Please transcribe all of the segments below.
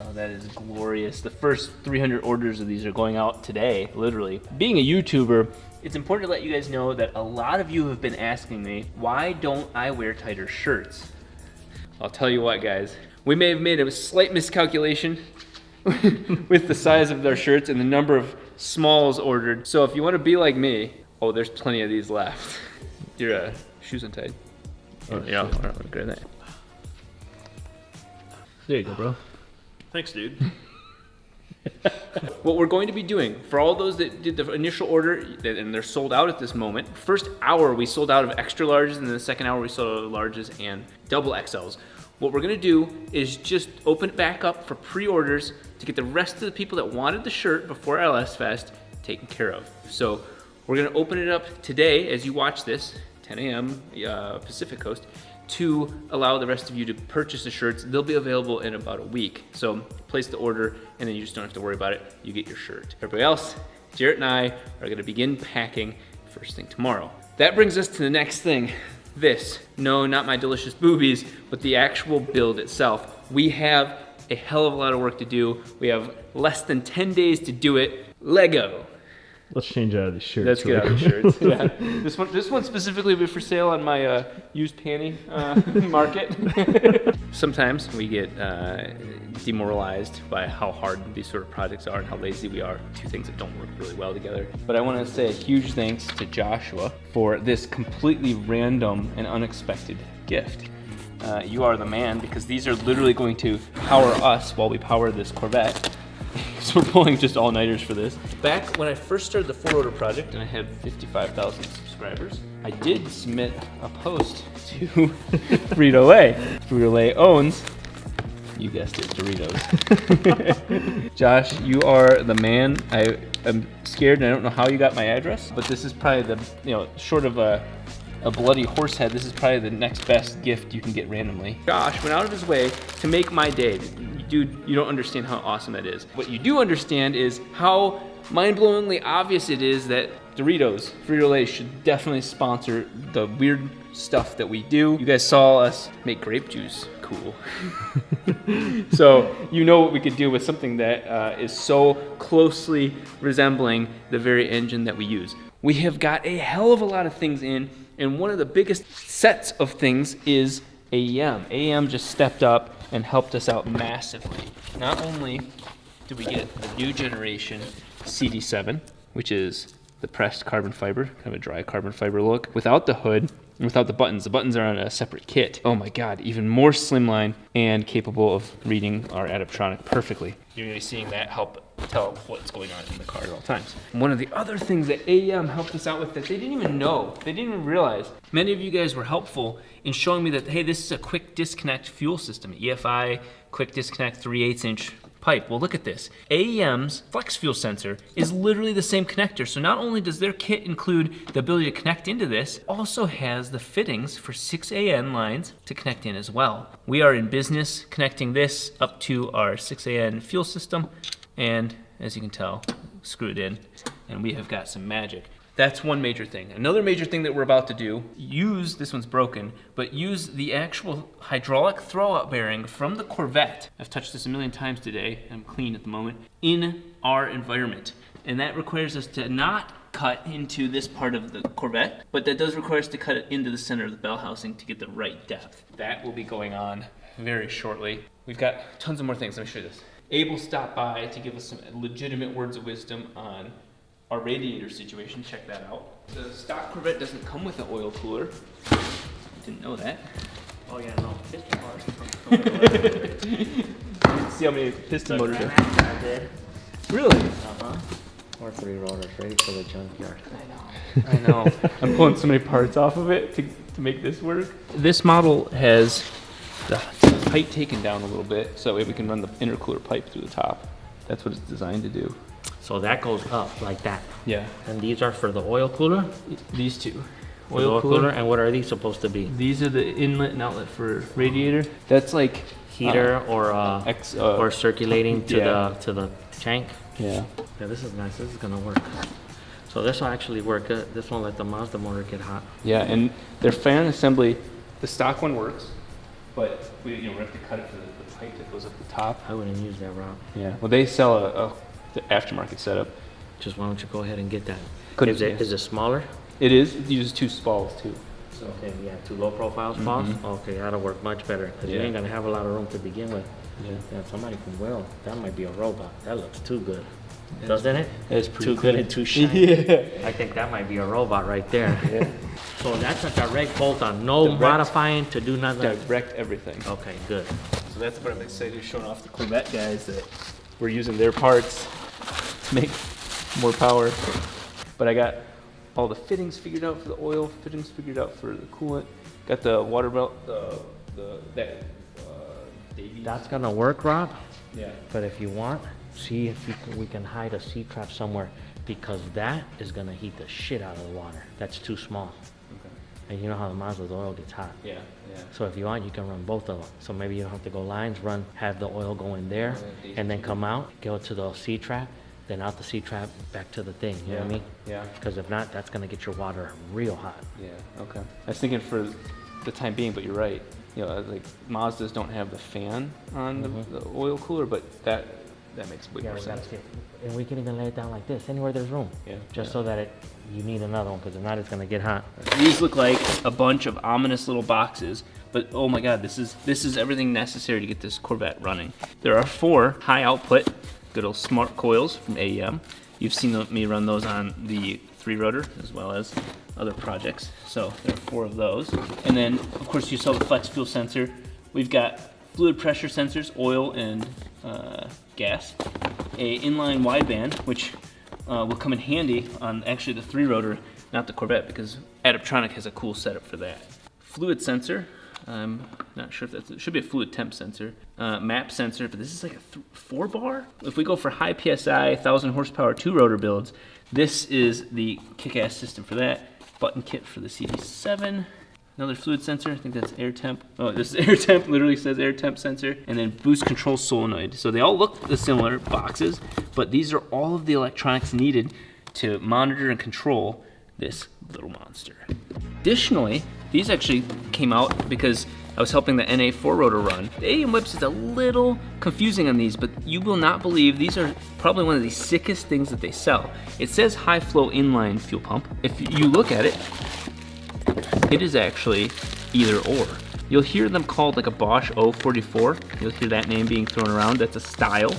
Oh, that is glorious. The first 300 orders of these are going out today, literally. Being a YouTuber, it's important to let you guys know that a lot of you have been asking me, why don't I wear tighter shirts? I'll tell you what, guys. We may have made a slight miscalculation with the size of their shirts and the number of smalls ordered. So if you want to be like me, oh, there's plenty of these left. Your shoes untied. Oh, yeah, all right, grab that. There you go, bro. Thanks, dude. What we're going to be doing, for all those that did the initial order, and they're sold out at this moment, first hour we sold out of extra larges, and then the second hour we sold out of larges and double XLs. What we're gonna do is just open it back up for pre-orders to get the rest of the people that wanted the shirt before LS Fest taken care of. So we're gonna open it up today as you watch this, 10 a.m. Pacific Coast, to allow the rest of you to purchase the shirts. They'll be available in about a week. So place the order and then you just don't have to worry about it. You get your shirt. Everybody else, Jarrett and I are gonna begin packing first thing tomorrow. That brings us to the next thing. This, no, not my delicious boobies, but the actual build itself. We have a hell of a lot of work to do. We have less than 10 days to do it. Lego. Let's change out of these shirts. Let's get out of the shirts. Yeah. This one specifically will be for sale on my used panty market. Sometimes we get demoralized by how hard these sort of projects are and how lazy we are. Two things that don't work really well together. But I want to say a huge thanks to Joshua for this completely random and unexpected gift. You are the man, because these are literally going to power us while we power this Corvette. So we're pulling just all-nighters for this. Back when I first started the 4-order project and I had 55,000 subscribers, I did submit a post to Frito-Lay. Frito-Lay owns, you guessed it, Doritos. Josh, you are the man. I am scared and I don't know how you got my address, but this is probably the, short of a bloody horse head, this is probably the next best gift you can get randomly. Josh went out of his way to make my day. Dude, you don't understand how awesome that is. What you do understand is how mind-blowingly obvious it is that Doritos, Frito-Lay should definitely sponsor the weird stuff that we do. You guys saw us make grape juice cool. So you know what we could do with something that is so closely resembling the very engine that we use. We have got a hell of a lot of things in, and one of the biggest sets of things is AEM. AEM just stepped up and helped us out massively. Not only do we get the new generation CD7, which is the pressed carbon fiber, kind of a dry carbon fiber look, without the hood and without the buttons. The buttons are on a separate kit. Oh my God, even more slimline and capable of reading our Adaptronic perfectly. You're gonna be seeing that help tell what's going on in the car at all times. One of the other things that AEM helped us out with that they didn't even know, they didn't even realize, many of you guys were helpful in showing me that, hey, this is a quick disconnect fuel system, EFI, quick disconnect 3/8" pipe. Well, look at this. AEM's flex fuel sensor is literally the same connector. So not only does their kit include the ability to connect into this, it also has the fittings for 6AN lines to connect in as well. We are in business connecting this up to our 6AN fuel system, and as you can tell, screw it in, and we have got some magic. That's one major thing. Another major thing that we're about to do, this one's broken, but use the actual hydraulic throwout bearing from the Corvette. I've touched this a million times today, I'm clean at the moment, in our environment. And that requires us to not cut into this part of the Corvette, but that does require us to cut it into the center of the bell housing to get the right depth. That will be going on very shortly. We've got tons of more things. Let me show you this. Abel stopped by to give us some legitimate words of wisdom on our radiator situation. Check that out. The stock Corvette doesn't come with an oil cooler. Didn't know that. Oh yeah, no, piston motors. See how many piston motors are. I did. Really? Uh-huh. Or 3 rotors, ready for the junkyard. I know. I'm pulling so many parts off of it to make this work. This model has the height taken down a little bit so that way we can run the intercooler pipe through the top. That's what it's designed to do. So that goes up like that. Yeah. And these are for the oil cooler? These two. Oil cooler. And what are these supposed to be? These are the inlet and outlet for radiator. That's like heater or circulating to the tank. Yeah. Yeah, this is nice. This is gonna work. So this will actually work good. This won't let the Mazda motor get hot. Yeah, and their fan assembly, the stock one works, but we have to cut it for the pipe that goes up the top. I wouldn't use that route. Yeah. Well, they sell the aftermarket setup. Just why don't you go ahead and get that? Couldn't- Is it smaller? It is. It uses 2 spalls too. So. Okay, yeah, 2 low profile spots? Okay, that'll work much better, because you Yeah. ain't gonna have a lot of room to begin with. Yeah. Yeah, somebody can will. That might be a robot. That looks too good. Doesn't it? It's pretty Too good and too shiny. Yeah. I think that might be a robot right there. Yeah. So that's a direct bolt on, no Direct. modifying to do nothing? Direct everything. Okay, good. So that's what I'm excited, showing off the Corvette guys that we're using their parts to make more power. But I got all the fittings figured out for the oil, fittings figured out for the coolant. Got the water belt, Davy. That's gonna work, Rob, Yeah. but if you want, see if we can hide a C-trap somewhere, because that is gonna heat the shit out of the water. That's too small. Okay. And you know how the Mazda's oil gets hot. Yeah, yeah. So if you want, you can run both of them. So maybe you don't have to go lines, have the oil go in there, and then come out, go to the C-trap, then out the C-trap, back to the thing, you know what I mean? Yeah. Because if not, that's gonna get your water real hot. Yeah, okay. I was thinking for the time being, but you're right. You know, like Mazdas don't have the fan on the oil cooler, but that makes way Yeah, more we gotta sense. get, and we can even lay it down like this, anywhere there's room. Yeah, Just yeah. so that you need another one, because if not, it's gonna get hot. These look like a bunch of ominous little boxes, but oh my god, this is everything necessary to get this Corvette running. There are 4 high output, good old smart coils from AEM. You've seen me run those on the 3-rotor as well as other projects. So there are 4 of those. And then of course you saw the flex fuel sensor. We've got fluid pressure sensors, oil and gas. A inline wideband, which will come in handy on actually the 3-rotor, not the Corvette, because Adaptronic has a cool setup for that. Fluid sensor, I'm not sure if that's, it should be a fluid temp sensor. Map sensor, but this is like a 4-bar? If we go for high PSI, 1,000 horsepower 2-rotor builds, this is the kick-ass system for that. Button kit for the CD7. Another fluid sensor, I think that's air temp. Oh, this is air temp, literally says air temp sensor. And then boost control solenoid. So they all look the similar boxes, but these are all of the electronics needed to monitor and control this little monster. Additionally, these actually came out because I was helping the NA 4-rotor run. The AEM website is a little confusing on these, but you will not believe these are probably one of the sickest things that they sell. It says high flow inline fuel pump. If you look at it, it is actually either or. You'll hear them called like a Bosch 044. You'll hear that name being thrown around. That's a style,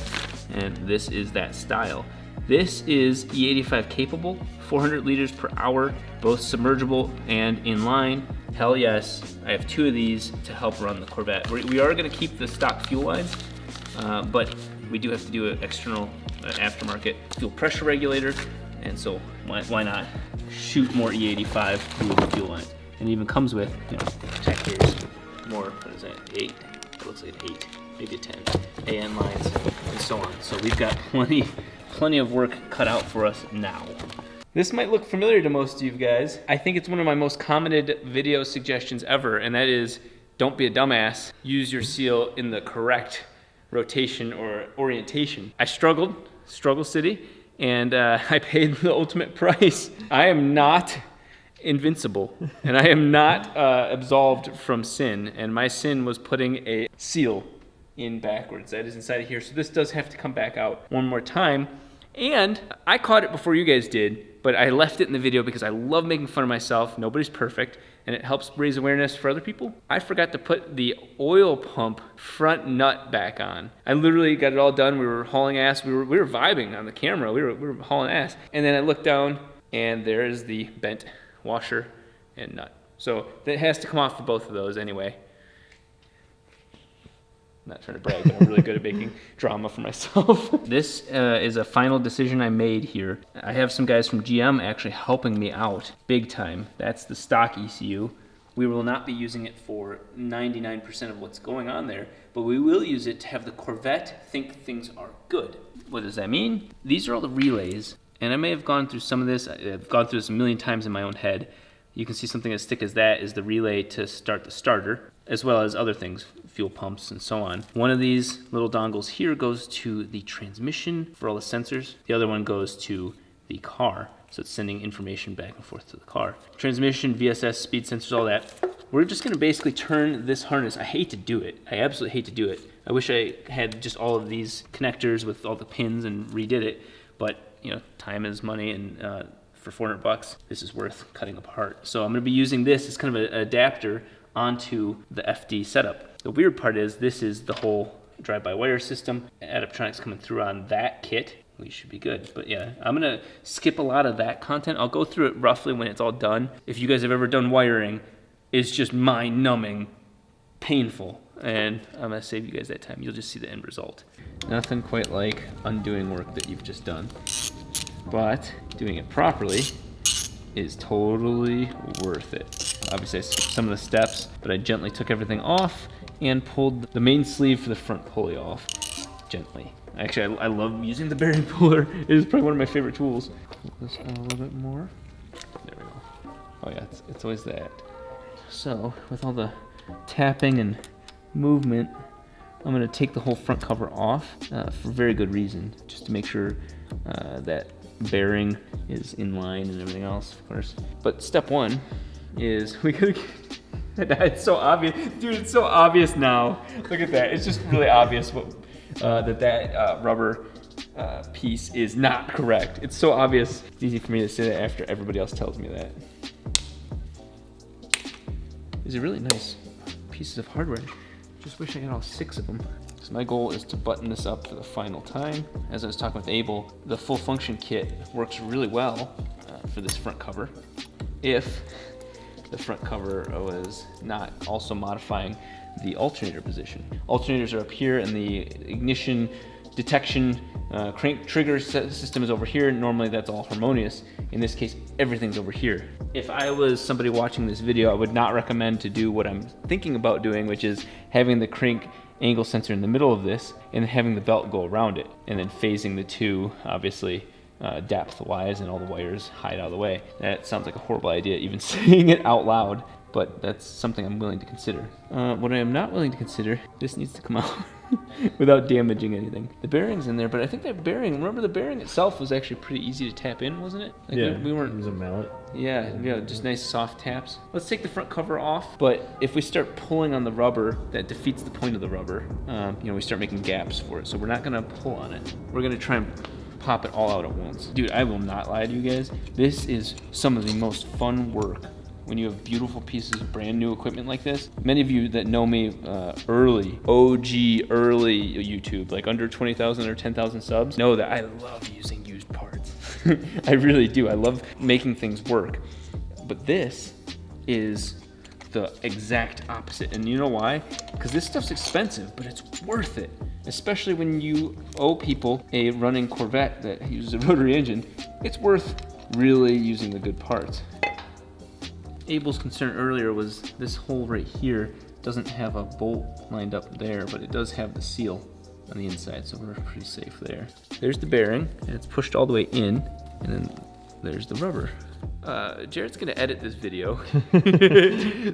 and this is that style. This is E85 capable, 400 liters per hour, both submergible and inline. Hell yes, I have 2 of these to help run the Corvette. We are gonna keep the stock fuel lines, but we do have to do an external aftermarket fuel pressure regulator, and so why not shoot more E85 through the fuel lines? And it even comes with, you know, protectors, more, what is that, 8? It looks like an 8, maybe a 10. AN lines, and so on. So we've got plenty of work cut out for us now. This might look familiar to most of you guys. I think it's one of my most commented video suggestions ever, and that is, don't be a dumbass. Use your seal in the correct rotation or orientation. I struggled, Struggle City, and I paid the ultimate price. I am not invincible, and I am not absolved from sin, and my sin was putting a seal in backwards. That is inside of here, so this does have to come back out one more time. And I caught it before you guys did, but I left it in the video because I love making fun of myself. Nobody's perfect, and it helps raise awareness for other people. I forgot to put the oil pump front nut back on. I literally got it all done. We were hauling ass. We were vibing on the camera. We were hauling ass. And then I looked down, and there is the bent washer and nut. So that has to come off for both of those anyway. I'm not trying to brag, but I'm really good at making drama for myself. This is a final decision I made here. I have some guys from GM actually helping me out big time. That's the stock ECU. We will not be using it for 99% of what's going on there, but we will use it to have the Corvette think things are good. What does that mean? These are all the relays, and I may have gone through some of this. I've gone through this a million times in my own head. You can see something as thick as that is the relay to start the starter, as well as other things, fuel pumps and so on. One of these little dongles here goes to the transmission for all the sensors. The other one goes to the car, so it's sending information back and forth to the car. Transmission, VSS, speed sensors, all that. We're just gonna basically turn this harness. I hate to do it. I absolutely hate to do it. I wish I had just all of these connectors with all the pins and redid it, but you know, time is money, and for $400, this is worth cutting apart. So I'm gonna be using this as kind of an adapter onto the FD setup. The weird part is this is the whole drive-by-wire system. Adaptronics coming through on that kit. We should be good. But yeah, I'm gonna skip a lot of that content. I'll go through it roughly when it's all done. If you guys have ever done wiring, it's just mind-numbing, painful. And I'm gonna save you guys that time. You'll just see the end result. Nothing quite like undoing work that you've just done. But doing it properly is totally worth it. Obviously I skipped some of the steps, but I gently took everything off and pulled the main sleeve for the front pulley off gently. Actually, I love using the bearing puller. It is probably one of my favorite tools. Pull this out a little bit more. There we go. Oh yeah, it's always that. So with all the tapping and movement, I'm gonna take the whole front cover off for very good reason, just to make sure that bearing is in line and everything else, of course. But step one is we gotta get, it's so obvious, dude, it's so obvious now. Look at that, it's just really obvious what that rubber piece is not correct. It's so obvious. It's easy for me to say that after everybody else tells me that. These are really nice pieces of hardware. Just wish I had all 6 of them. So my goal is to button this up for the final time. As I was talking with Abel, the full function kit works really well for this front cover. If the front cover was not also modifying the alternator position. Alternators are up here, and the ignition detection crank trigger system is over here. Normally that's all harmonious. In this case, everything's over here. If I was somebody watching this video, I would not recommend to do what I'm thinking about doing, which is having the crank angle sensor in the middle of this and having the belt go around it, and then phasing the two, obviously, depth-wise, and all the wires hide out of the way. That sounds like a horrible idea, even saying it out loud, but that's something I'm willing to consider. What I am not willing to consider, this needs to come out without damaging anything. The bearing's in there, but I think that bearing, remember the bearing itself was actually pretty easy to tap in, wasn't it? Like yeah, we weren't. It was a mallet. Yeah, just nice soft taps. Let's take the front cover off, but if we start pulling on the rubber, that defeats the point of the rubber. We start making gaps for it, so we're not gonna pull on it. We're gonna try and pop it all out at once. Dude, I will not lie to you guys. This is some of the most fun work when you have beautiful pieces of brand new equipment like this. Many of you that know me early, OG early YouTube, like under 20,000 or 10,000 subs, know that I love using used parts. I really do. I love making things work. But this is the exact opposite. And you know why? Because this stuff's expensive, but it's worth it. Especially when you owe people a running Corvette that uses a rotary engine. It's worth really using the good parts. Abel's concern earlier was this hole right here doesn't have a bolt lined up there, but it does have the seal on the inside, so we're pretty safe there. There's the bearing, and it's pushed all the way in, and then there's the rubber. Jared's gonna edit this video,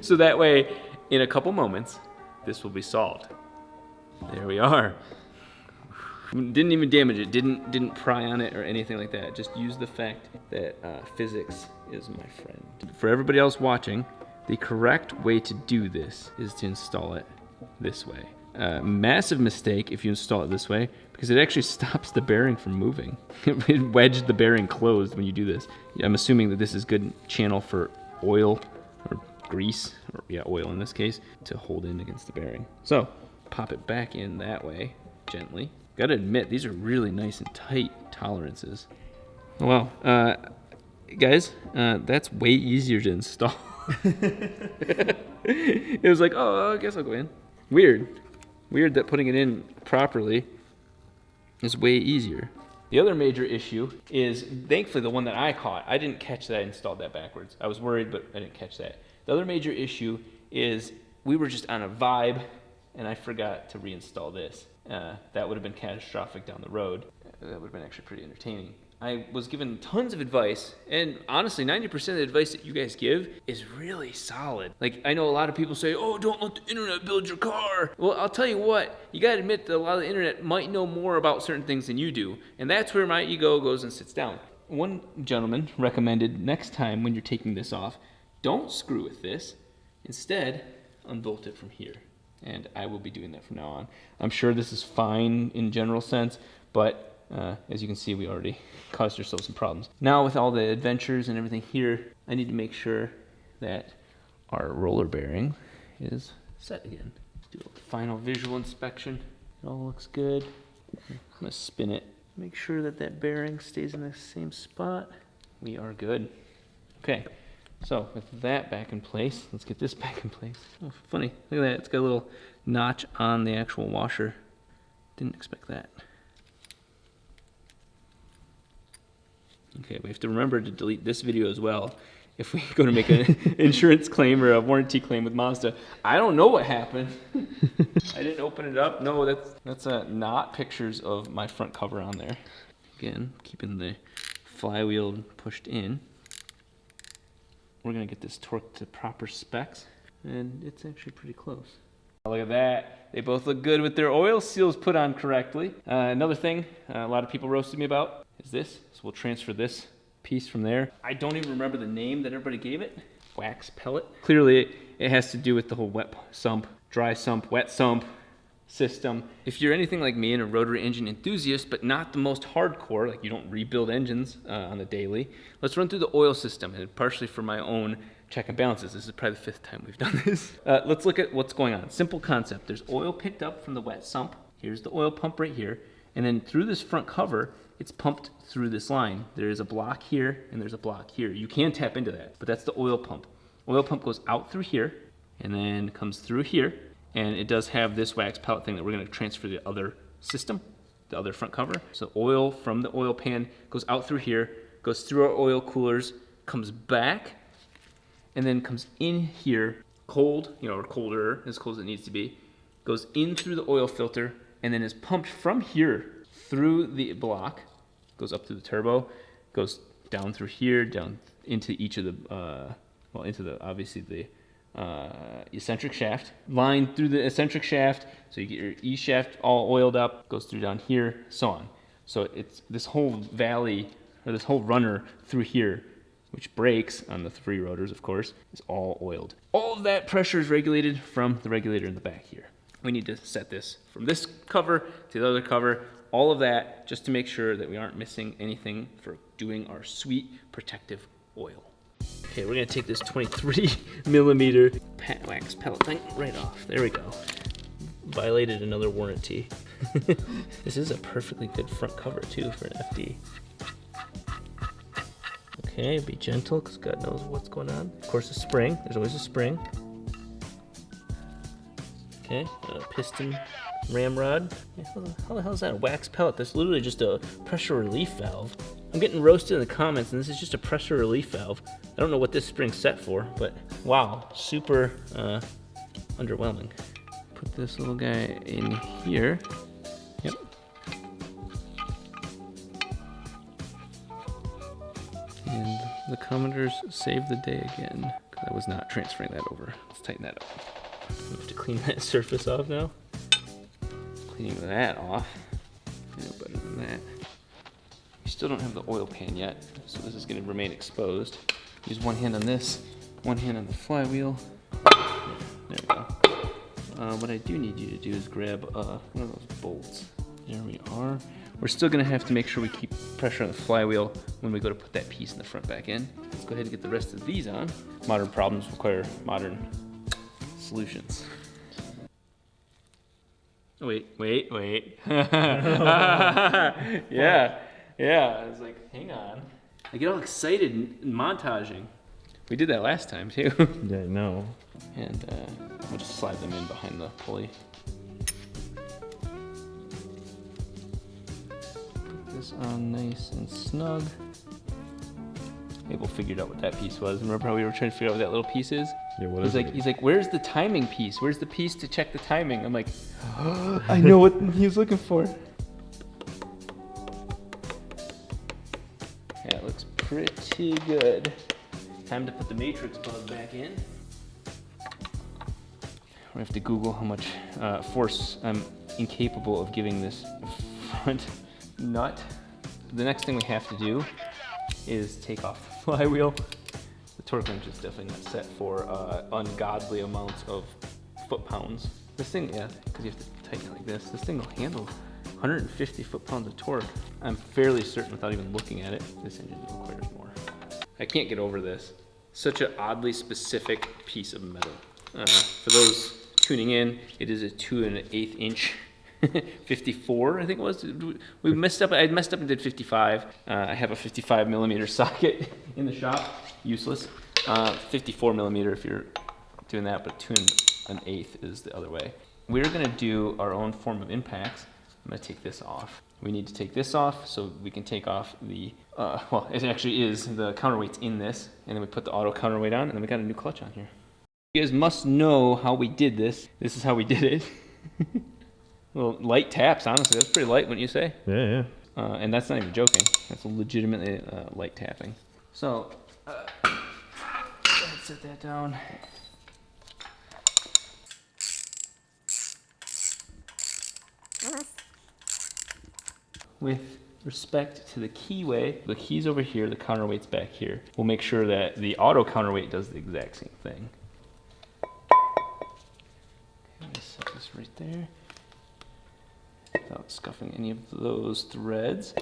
so that way, in a couple moments, this will be solved. There we are. Didn't even damage it, didn't pry on it or anything like that. Just use the fact that physics is my friend. For everybody else watching, the correct way to do this is to install it this way. Massive mistake if you install it this way, because it actually stops the bearing from moving. It wedged the bearing closed when you do this. I'm assuming that this is good channel for oil or grease, or yeah, oil in this case, to hold in against the bearing. So pop it back in that way, gently. Gotta admit, these are really nice and tight tolerances. Wow, guys, that's way easier to install. It was like, oh, I guess I'll go in. Weird that putting it in properly is way easier. The other major issue is, thankfully, the one that I caught. I didn't catch that I installed that backwards. I was worried, but I didn't catch that. The other major issue is we were just on a vibe, and I forgot to reinstall this. That would have been catastrophic down the road. That would have been actually pretty entertaining. I was given tons of advice, and honestly, 90% of the advice that you guys give is really solid. Like, I know a lot of people say, oh, don't let the internet build your car. Well, I'll tell you what, you gotta admit that a lot of the internet might know more about certain things than you do, and that's where my ego goes and sits down. One gentleman recommended next time when you're taking this off, don't screw with this. Instead, unbolt it from here. and I will be doing that from now on. I'm sure this is fine in general sense, but as you can see, we already caused ourselves some problems. Now with all the adventures and everything here, I need to make sure that our roller bearing is set again. Let's do a final visual inspection. It all looks good. I'm gonna spin it. Make sure that that bearing stays in the same spot. We are good. Okay, so with that back in place, let's get this back in place. Oh, funny, look at that, it's got a little notch on the actual washer. Didn't expect that. Okay, we have to remember to delete this video as well if we go to make an insurance claim or a warranty claim with Mazda. I don't know what happened. I didn't open it up. No, that's not pictures of my front cover on there. Again, keeping the flywheel pushed in. We're gonna get this torqued to proper specs, and it's actually pretty close. Look at that. They both look good with their oil seals put on correctly. Another thing a lot of people roasted me about is this. So we'll transfer this piece from there. I don't even remember the name that everybody gave it. Wax pellet. Clearly it has to do with the whole wet sump, dry sump, wet sump system. If you're anything like me and a rotary engine enthusiast, but not the most hardcore, like you don't rebuild engines on the daily, let's run through the oil system, and partially for my own check and balances. This is probably the 5th time we've done this. Let's look at what's going on. Simple concept. There's oil picked up from the wet sump. Here's the oil pump right here. And then through this front cover, it's pumped through this line. There is a block here and there's a block here. You can tap into that, but that's the oil pump. Oil pump goes out through here and then comes through here. And it does have this wax pellet thing that we're gonna transfer to the other system, the other front cover. So oil from the oil pan goes out through here, goes through our oil coolers, comes back, and then comes in here, cold, or colder, as cold as it needs to be, goes in through the oil filter, and then is pumped from here through the block, goes up through the turbo, goes down through here, down into each of the, obviously the eccentric shaft, line through the eccentric shaft, so you get your E shaft all oiled up, goes through down here, so on. So it's this whole valley, or this whole runner through here, which brakes on the 3 rotors, of course, is all oiled. All of that pressure is regulated from the regulator in the back here. We need to set this from this cover to the other cover, all of that just to make sure that we aren't missing anything for doing our sweet protective oil. Okay, we're gonna take this 23 millimeter wax pellet thing right off. There we go. Violated another warranty. This is a perfectly good front cover too for an FD. Okay, be gentle because God knows what's going on. Of course, a spring. There's always a spring. Okay, a piston ramrod. How the hell is that a wax pellet? That's literally just a pressure relief valve. I'm getting roasted in the comments, and this is just a pressure relief valve. I don't know what this spring's set for, but wow, super underwhelming. Put this little guy in here. Yep. And the Commodores saved the day again. I was not transferring that over. Let's tighten that up. We have to clean that surface off now. Cleaning that off. No better than that. We still don't have the oil pan yet, so this is going to remain exposed. Use one hand on this, one hand on the flywheel. There we go. What I do need you to do is grab one of those bolts. There we are. We're still going to have to make sure we keep pressure on the flywheel when we go to put that piece in the front back in. Let's go ahead and get the rest of these on. Modern problems require modern solutions. Wait. Yeah, I was like, hang on. I get all excited in montaging. We did that last time too. Yeah, I know. And we'll just slide them in behind the pulley. Put this on nice and snug. Abel figured out what that piece was. Remember how we were trying to figure out what that little piece is? Yeah, what is it? He's like, where's the timing piece? Where's the piece to check the timing? I'm like, oh, I know what he's looking for. Yeah, it looks pretty good. Time to put the matrix plug back in. We have to Google how much force I'm incapable of giving this front nut. The next thing we have to do is take off the flywheel. The torque wrench is definitely not set for ungodly amounts of foot-pounds. This thing, yeah, because you have to tighten it like this. This thing will handle 150 foot-pounds of torque. I'm fairly certain, without even looking at it, this engine requires more. I can't get over this. Such an oddly specific piece of metal. For those tuning in, it is a 2 1/8 inch 54, I think it was. We messed up. I messed up and did 55. I have a 55 millimeter socket in the shop, useless. 54 millimeter if you're doing that, but 2 1/8 is the other way. We're gonna do our own form of impacts. I'm gonna take this off. We need to take this off so we can take off the, well, it actually is, the counterweight's in this, and then we put the auto counterweight on, and then we got a new clutch on here. You guys must know how we did this. This is how we did it. Well, light taps, honestly. That's pretty light, wouldn't you say? Yeah. And that's not even joking. That's legitimately light tapping. So, let's set that down. With respect to the keyway, the key's over here, the counterweight's back here. We'll make sure that the auto counterweight does the exact same thing. Okay, let's set this right there. Without scuffing any of those threads.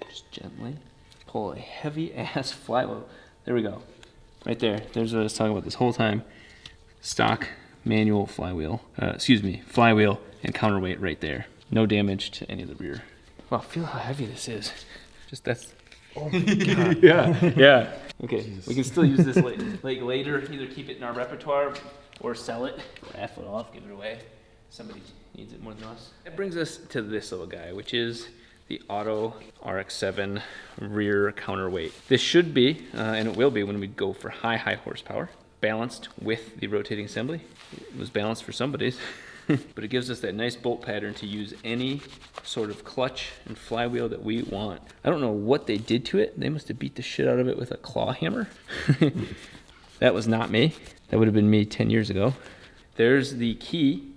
Just gently pull a heavy ass flywheel. There we go. Right there. There's what I was talking about this whole time. Stock manual flywheel. Flywheel and counterweight right there. No damage to any of the rear. Wow, feel how heavy this is. Just that's. Oh my god. Yeah. Okay, Jesus. We can still use this like later. Either keep it in our repertoire or sell it. Half it off, give it away. Somebody needs it more than us. That brings us to this little guy, which is the Auto RX-7 rear counterweight. This should be, and it will be when we go for high horsepower, balanced with the rotating assembly. It was balanced for somebody's. But it gives us that nice bolt pattern to use any sort of clutch and flywheel that we want. I don't know what they did to it. They must have beat the shit out of it with a claw hammer. That was not me. That would have been me 10 years ago. There's the key,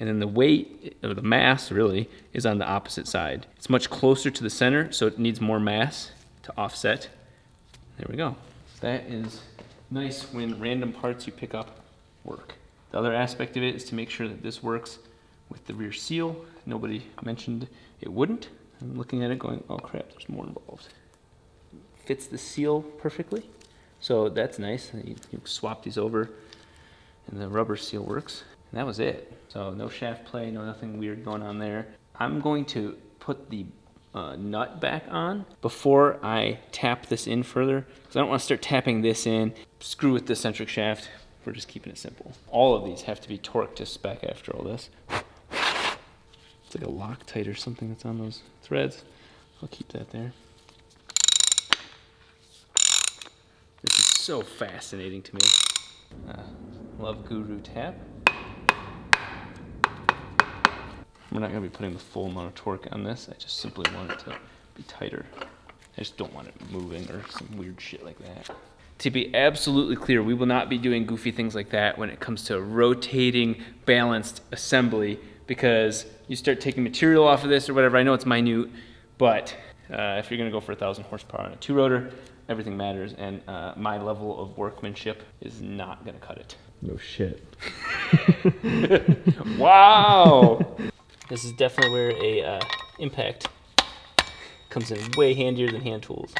and then the weight, or the mass really, is on the opposite side. It's much closer to the center, so it needs more mass to offset. There we go. That is nice when random parts you pick up work. The other aspect of it is to make sure that this works with the rear seal. Nobody mentioned it wouldn't. I'm looking at it going, oh crap, there's more involved. Fits the seal perfectly, so that's nice. You swap these over and the rubber seal works. And that was it. So no shaft play, no nothing weird going on there. I'm going to put the nut back on before I tap this in further, because I don't want to start tapping this in, screw with the eccentric shaft. We're just keeping it simple. All of these have to be torqued to spec after all this. It's like a Loctite or something that's on those threads. I'll keep that there. This is so fascinating to me. Love Guru Tap. We're not gonna be putting the full amount of torque on this. I just simply want it to be tighter. I just don't want it moving or some weird shit like that. To be absolutely clear, we will not be doing goofy things like that when it comes to rotating balanced assembly, because you start taking material off of this or whatever. I know it's minute, but if you're gonna go for 1,000 horsepower on a 2-rotor, everything matters, and my level of workmanship is not gonna cut it. No shit. Wow! This is definitely where a impact comes in way handier than hand tools.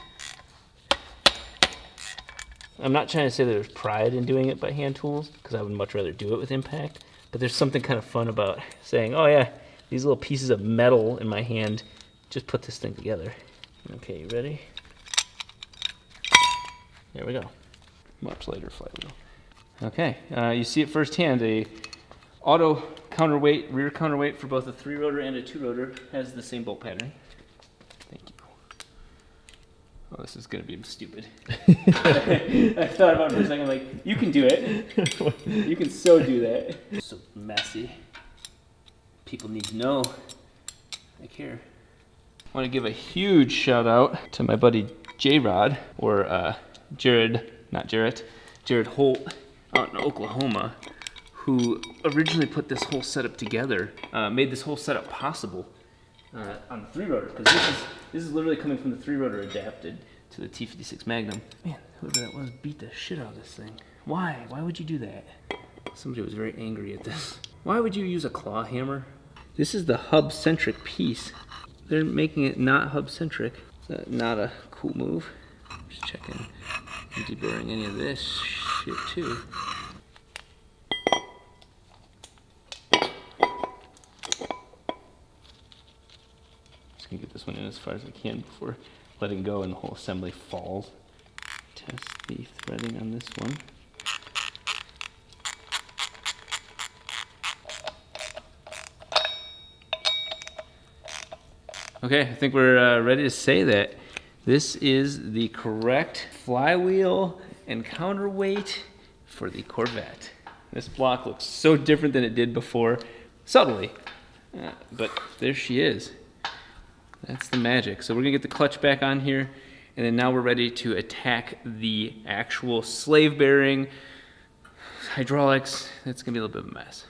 I'm not trying to say there's pride in doing it by hand tools, because I would much rather do it with impact, but there's something kind of fun about saying, oh yeah, these little pieces of metal in my hand just put this thing together. Okay, you ready? There we go. Much lighter flywheel. Okay, you see it firsthand. A auto counterweight, rear counterweight for both a 3-rotor and a 2-rotor has the same bolt pattern. Thank you. Oh, this is gonna be stupid. I thought about it for a second, like, you can do it. You can so do that. So messy. People need to know I care. I want to give a huge shout out to my buddy J-Rod, or Jared Holt out in Oklahoma, who originally put this whole setup together, made this whole setup possible on the 3-rotor, because this is literally coming from the 3-rotor adapted to the T56 Magnum. Man, whoever that was beat the shit out of this thing. Why? Why would you do that? Somebody was very angry at this. Why would you use a claw hammer? This is the hub-centric piece. They're making it not hub-centric. Not a cool move. Just checking. I'm deburring any of this shit too. Just gonna get this one in as far as I can before letting go and the whole assembly falls. Test the threading on this one. Okay, I think we're ready to say that this is the correct flywheel and counterweight for the Corvette. This block looks so different than it did before, subtly, but there she is. That's the magic. So we're gonna get the clutch back on here, and then now we're ready to attack the actual slave bearing hydraulics. It's gonna be a little bit of a mess.